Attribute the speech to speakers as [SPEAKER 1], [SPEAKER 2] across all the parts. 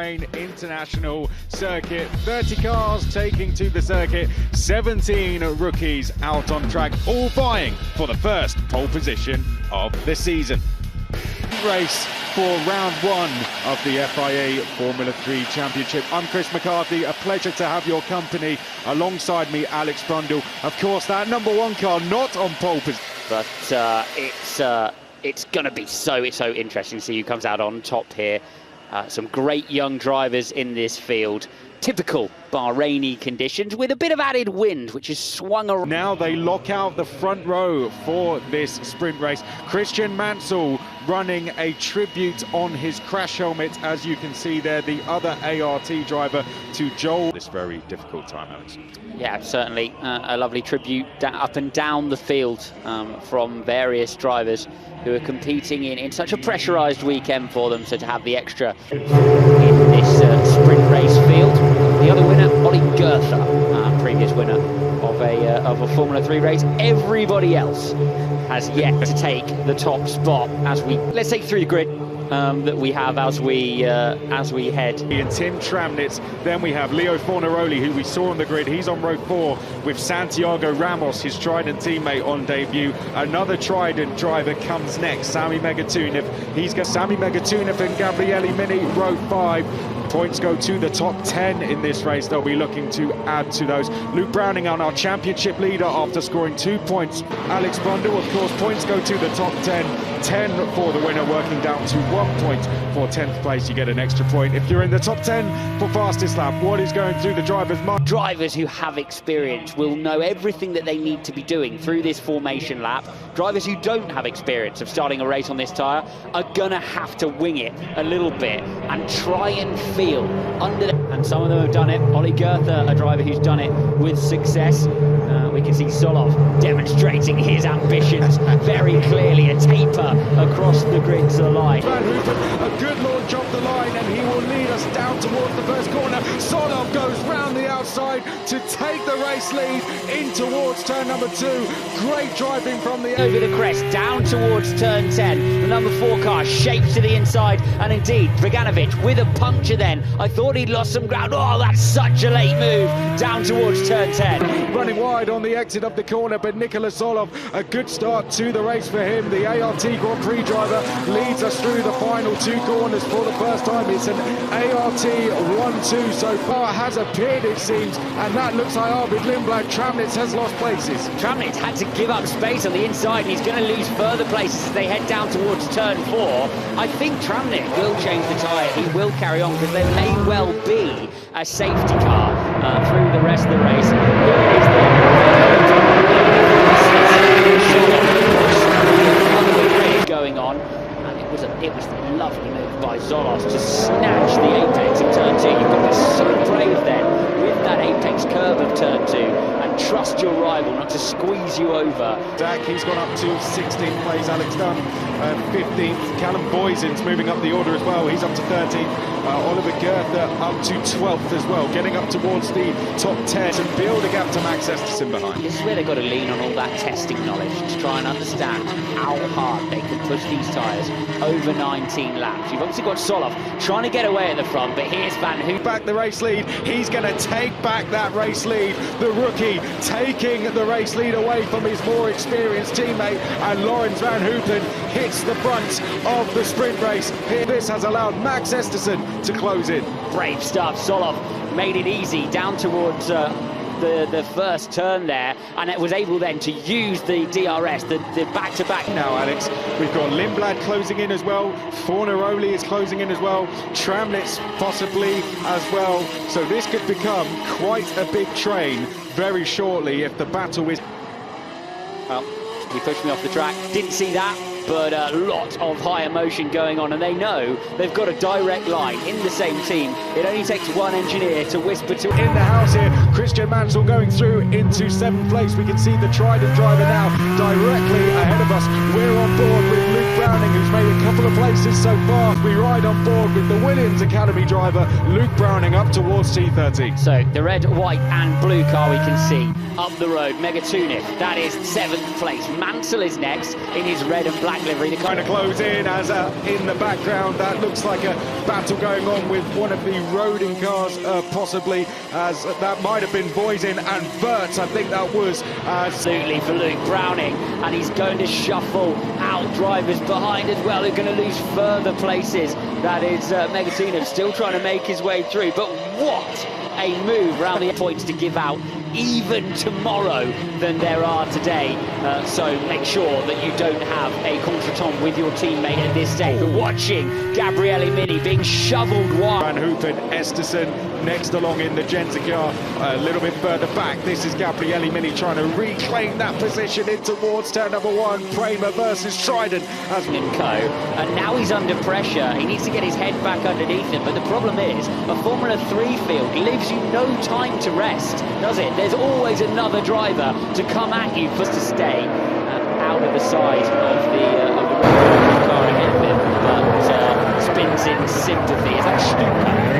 [SPEAKER 1] Bahrain International Circuit. 30 cars taking to the circuit, 17 rookies out on track, all vying for the first pole position of the season. Race for round one of the FIA Formula 3 Championship. I'm Chris McCarthy, a pleasure to have your company. Alongside me, Alex Brundle. Of course, that number one car not on pole position.
[SPEAKER 2] But it's going to be so interesting to see who comes out on top here. Some great young drivers in this field. Typical Bahraini conditions with a bit of added wind, which has swung around.
[SPEAKER 1] Now they lock out the front row for this sprint race. Christian Mansell running a tribute on his crash helmet, as you can see there, the other ART driver to Joel. This very difficult time, Alex.
[SPEAKER 2] Yeah, certainly a lovely tribute up and down the field from various drivers who are competing in such a pressurised weekend for them. So to have the extra in this sprint race field. The other winner, Ollie Goethe, previous winner of a Formula 3 race. Everybody else has yet to take the top spot as we, let's take through the grid that we have as we head.
[SPEAKER 1] And Tim Tramnitz, then we have Leo Fornaroli, who we saw on the grid. He's on row 4 with Santiago Ramos, his Trident teammate, on debut. Another Trident driver comes next, Sami Megatuniv. He's got Sami Megatuniv and Gabriele Mini, row 5. Points go to the top 10 in this race. They'll be looking to add to those. Luke Browning on our championship leader after scoring 2 points. Alex Brundle, of course, points go to the top 10. 10 for the winner, working down to 1 point for 10th place. You get an extra point if you're in the top 10 for fastest lap. What is going through the driver's mind?
[SPEAKER 2] Drivers who have experience will know everything that they need to be doing through this formation lap. Drivers who don't have experience of starting a race on this tyre are gonna have to wing it a little bit and try and feel under and some of them have done it. Ollie Goethe, a driver who's done it with success. We can see Solov demonstrating his ambitions very clearly. A taper across the grid to the line.
[SPEAKER 1] Van Hooven, a good launch off the line, and he will lead us down towards the first corner. Solov goes round the outside to take the race lead in towards turn number 2. Great driving from the
[SPEAKER 2] over the crest, down towards turn 10. The number 4 car shapes to the inside, and indeed, Draganovic with a puncture then. I thought he'd lost some ground. Oh, that's such a late move. Down towards turn 10.
[SPEAKER 1] Running wide on the exit of the corner, but Nikola Solov, a good start to the race for him. The ART Grand Prix driver leads us through the final 2 corners for the first time. It's an ART 1-2 so far, has appeared it seems, and that looks like Arvid Lindblad. Tramnitz has lost places.
[SPEAKER 2] Tramnitz had to give up space on the inside, and he's going to lose further places as they head down towards turn 4. I think Tramnitz will change the tyre. He will carry on because there may well be a safety car through the rest of the race. Going on, and it was a lovely move by Zolos to snatch the apex of turn 2. You've got to be so brave then with that apex curve of turn 2 and trust your rival not to squeeze you over.
[SPEAKER 1] Dak, he's gone up to 16th place. Alex Dunn 15th. Callum Boysen's moving up the order as well. He's up to 13th. Oliver Goethe up to 12th as well, getting up towards the top 10 and build a gap to Max Esterson behind.
[SPEAKER 2] This is where they've got to lean on all that testing knowledge to try and understand how hard they can push these tyres over 19 laps. You've obviously got Solov trying to get away at the front, but here's Van Hooven.
[SPEAKER 1] Back the race lead. He's going to take back that race lead. The rookie taking the race lead away from his more experienced teammate, and Lawrence Van Hooven hits the front of the sprint race. Here, this has allowed Max Esterson to close in.
[SPEAKER 2] Brave stuff. Solov made it easy down towards the first turn there, and it was able then to use the DRS, the back-to-back.
[SPEAKER 1] Now, Alex, we've got Lindblad closing in as well. Fornaroli is closing in as well. Tramnitz possibly as well. So this could become quite a big train very shortly if the battle is...
[SPEAKER 2] Well, he pushed me off the track. Didn't see that. But a lot of high emotion going on, and they know they've got a direct line in the same team. It only takes one engineer to whisper to...
[SPEAKER 1] In the house here, Christian Mansell going through into 7th place. We can see the Trident driver now directly ahead of us. We're on board with Luke Luke Browning, who's made a couple of places so far. We ride on board with the Williams Academy driver, Luke Browning, up towards T30.
[SPEAKER 2] So the red, white and blue car we can see up the road, Megatunif, that is 7th place. Mansell is next in his red and black livery. The
[SPEAKER 1] Kind of close in as in the background that looks like a battle going on with one of the roading cars, possibly, as that might have been Voisin and Verts, I think that was.
[SPEAKER 2] Absolutely for Luke Browning, and he's going to shuffle out drivers behind as well, who are going to lose further places. That is Megatunif still trying to make his way through, but what a move round the points to give out even tomorrow than there are today. So make sure that you don't have a contretemps with your teammate at this stage. We're watching Gabriele Mini being shoveled wide.
[SPEAKER 1] Van Hoopen, Esterson next along in the Genza car, a little bit further back. This is Gabriele Mini trying to reclaim that position in towards turn number 1. Kramer versus Trident as
[SPEAKER 2] and now he's under pressure. He needs to get his head back underneath him, but the problem is a Formula 3 field leaves you no time to rest, does it? There's always another driver to come at you just to stay out of the side of the car ahead of him, but spins in sympathy. Is that Stuka?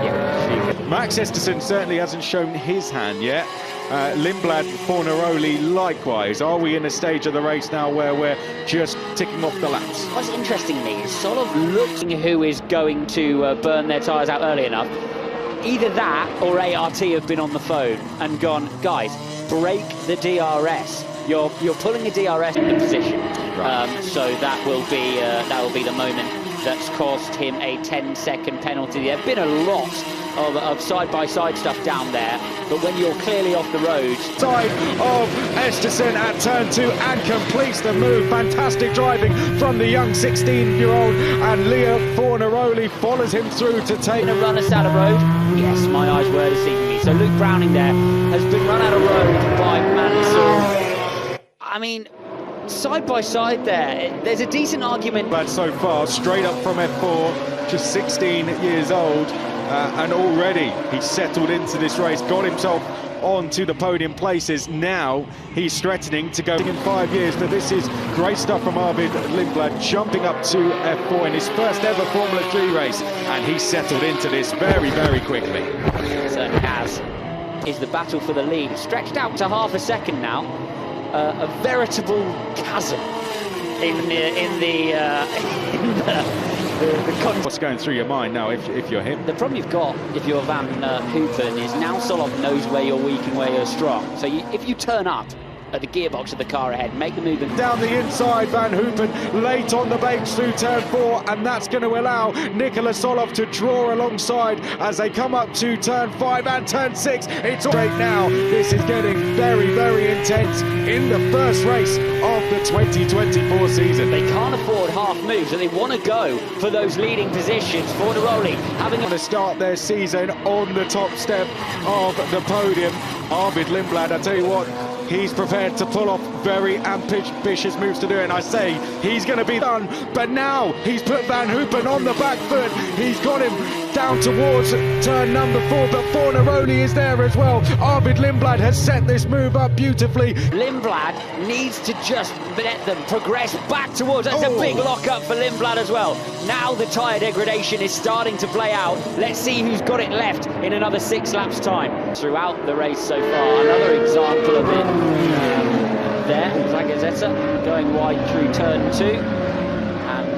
[SPEAKER 2] Yeah,
[SPEAKER 1] Max Esterson certainly hasn't shown his hand yet. Lindblad, Fornaroli likewise. Are we in a stage of the race now where we're just ticking off the laps?
[SPEAKER 2] What's interesting to me is sort of looking who is going to burn their tyres out early enough. Either that or ART have been on the phone and gone, guys, break the DRS. You're pulling the DRS into position. Right. So that will be the moment that's cost him a 10-second penalty. There've been a lot of side-by-side stuff down there, but when you're clearly off the road.
[SPEAKER 1] Side of Esterson at turn 2 and completes the move. Fantastic driving from the young 16-year-old, and Leo Fornaroli follows him through to take
[SPEAKER 2] a run us out of road. Yes, my eyes were deceiving me. So Luke Browning there has been run out of road by Mansell. I mean, side by side there's a decent argument.
[SPEAKER 1] But so far, straight up from F4, just 16 years old, and already he's settled into this race, got himself onto the podium places. Now he's threatening to go in 5 years, but this is great stuff from Arvid Lindblad, jumping up to F4 in his first ever Formula 3 race, and he's settled into this very, very quickly.
[SPEAKER 2] So as is the battle for the lead, stretched out to half a second now. A veritable chasm in the
[SPEAKER 1] What's going through your mind now if you're him?
[SPEAKER 2] The problem you've got if you're Van Hoopen is now Solov knows where you're weak and where you're strong. So if you turn up at the gearbox of the car ahead, make the move.
[SPEAKER 1] Down the inside, Van Hoopen late on the brakes through turn 4, and that's going to allow Nikola Solov to draw alongside as they come up to turn 5 and turn 6. It's all right now. This is getting very, very intense in the first race of the 2024 season.
[SPEAKER 2] They can't afford half moves, and they want to go for those leading positions. Fornaroli having
[SPEAKER 1] to start their season on the top step of the podium. Arvid Lindblad, I tell you what, he's prepared to pull off very ambitious moves to do it, and I say he's going to be done, but now he's put Van Hoopen on the back foot. He's got him down towards turn number 4, but Fornaroli is there as well. Arvid Lindblad has set this move up beautifully.
[SPEAKER 2] Lindblad needs to just let them progress back towards. That's a big lock-up for Lindblad as well. Now the tyre degradation is starting to play out. Let's see who's got it left in another 6 laps' time. Throughout the race so far, another example of it. There, Zagazzetta going wide through turn 2.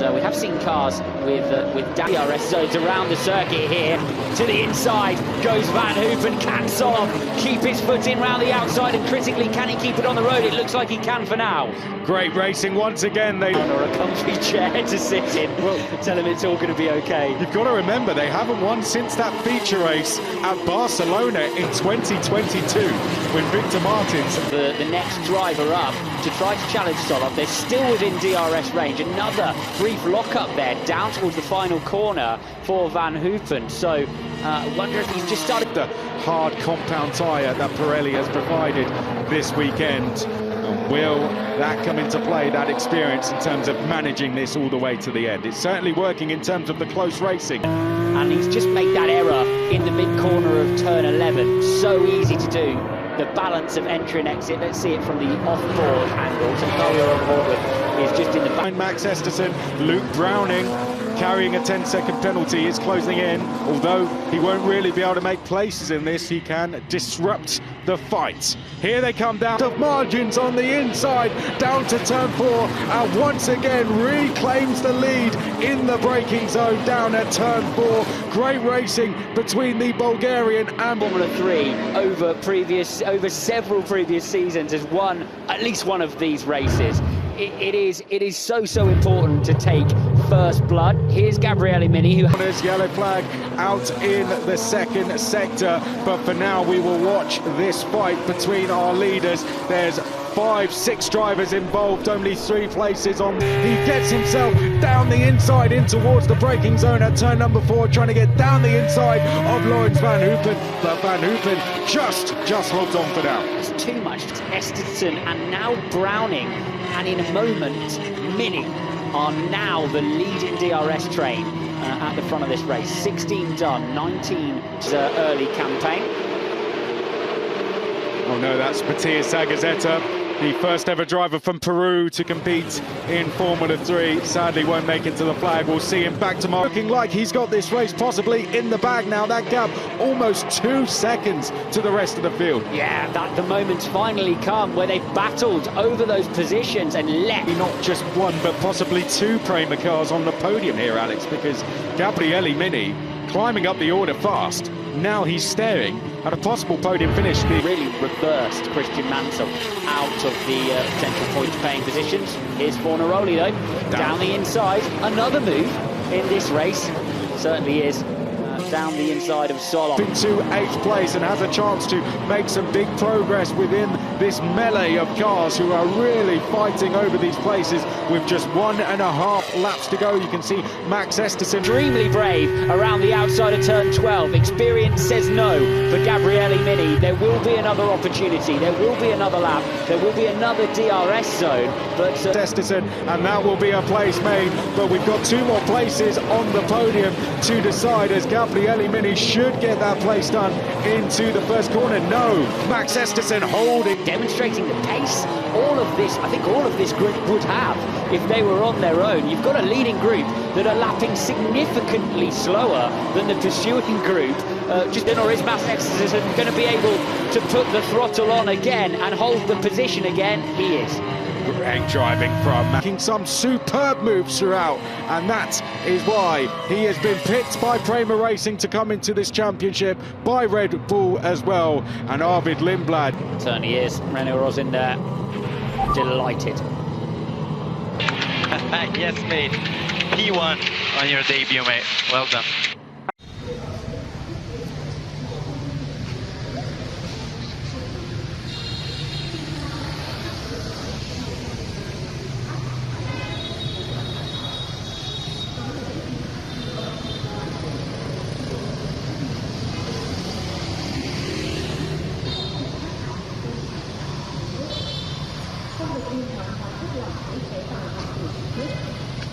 [SPEAKER 2] And we have seen cars with DRS zones around the circuit here. To the inside goes Van Hoopen. Can Solov keep his foot in round the outside, and critically, can he keep it on the road? It looks like he can for now.
[SPEAKER 1] Great racing once again. They
[SPEAKER 2] or a comfy chair to sit in. Well, tell him it's all going to be okay.
[SPEAKER 1] You've got to remember, they haven't won since that feature race at Barcelona in 2022 with Victor Martins.
[SPEAKER 2] The next driver up to try to challenge Solov. They're still within DRS range. Another brief lock-up there down towards the final corner for Van Hoopen. So I wonder if he's just started.
[SPEAKER 1] The hard compound tyre that Pirelli has provided this weekend. And will that come into play, that experience in terms of managing this all the way to the end? It's certainly working in terms of the close racing.
[SPEAKER 2] And he's just made that error in the mid corner of turn 11. So easy to do. the balance of entry and exit. Let's see it from the off-board angle. So the car we're on board with is just in the back.
[SPEAKER 1] Max Esterson, Luke Browning carrying a 10-second penalty is closing in. Although he won't really be able to make places in this, he can disrupt the fight. Here they come down of margins on the inside, down to turn 4, and once again reclaims the lead in the braking zone down at turn 4. Great racing between the Bulgarian and
[SPEAKER 2] Formula 3 over several previous seasons has won at least one of these races. It is so important to take first blood. Here's Gabriele Mini, who
[SPEAKER 1] has yellow flag out in the second sector, but for now we will watch this fight between our leaders. There's 5-6 drivers involved, only 3 places on. He gets himself down the inside in towards the braking zone at turn number 4, trying to get down the inside of Lawrence Van Hoopen, but Van Hoopen just holds on for now.
[SPEAKER 2] It's too much. Esterson and now Browning, and in a moment Mini are now the leading DRS train at the front of this race. 16 done, 19 early campaign.
[SPEAKER 1] Oh no, that's Matías Zagazeta, the first ever driver from Peru to compete in Formula 3. Sadly won't make it to the flag. We'll see him back tomorrow. Looking like he's got this race possibly in the bag now. That gap almost 2 seconds to the rest of the field.
[SPEAKER 2] Yeah, the moment's finally come where they've battled over those positions and left.
[SPEAKER 1] Not just 1 but possibly 2 Prema cars on the podium here, Alex, because Gabriele Mini climbing up the order fast. Now he's staring at a possible podium finish.
[SPEAKER 2] Really reversed Christian Mansell out of the potential points-paying positions. Here's Fornaroli though, down the inside. Another move in this race, certainly is. Down the inside of Solon.
[SPEAKER 1] Into 8th place and has a chance to make some big progress within this melee of cars who are really fighting over these places with just 1.5 laps to go. You can see Max Esterson
[SPEAKER 2] extremely brave around the outside of turn 12. Experience says no for Gabriele Mini. There will be another opportunity. There will be another lap. There will be another DRS zone. But
[SPEAKER 1] Esterson, and that will be a place made. But we've got 2 more places on the podium to decide as Gabriele Mini should get that place done into the first corner. No, Max Esterson holding.
[SPEAKER 2] Demonstrating the pace. All of this, I think all of this group would have if they were on their own. You've got a leading group that are lapping significantly slower than the pursuing group. Or is Max Esterson going to be able to put the throttle on again and hold the position again? He is.
[SPEAKER 1] Great driving from making some superb moves throughout, and that is why he has been picked by Prema Racing to come into this championship, by Red Bull as well, and Arvid Lindblad.
[SPEAKER 2] Certainly is. Renault Rosin there, delighted.
[SPEAKER 3] Yes, mate. P1 on your debut, mate. Well done.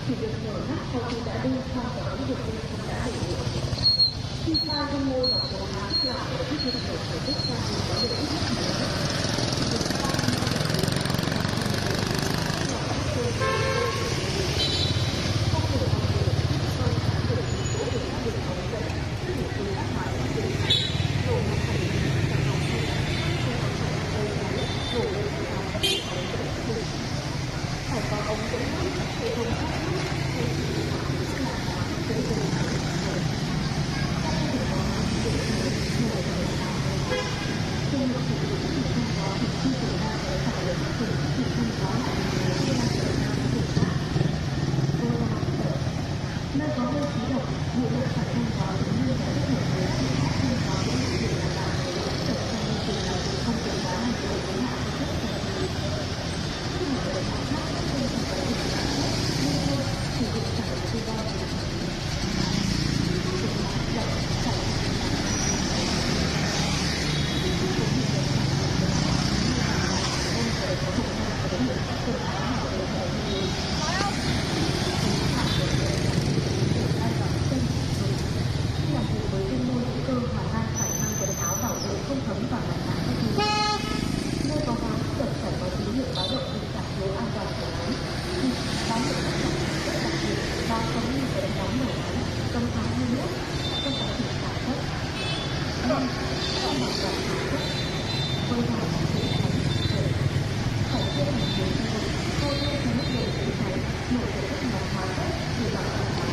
[SPEAKER 4] thì được mở mắt sau khi đã đi qua và được tinh đã bị khi pha trong môi và cố gắng làm để thích hợp của quốc gia có lợi ích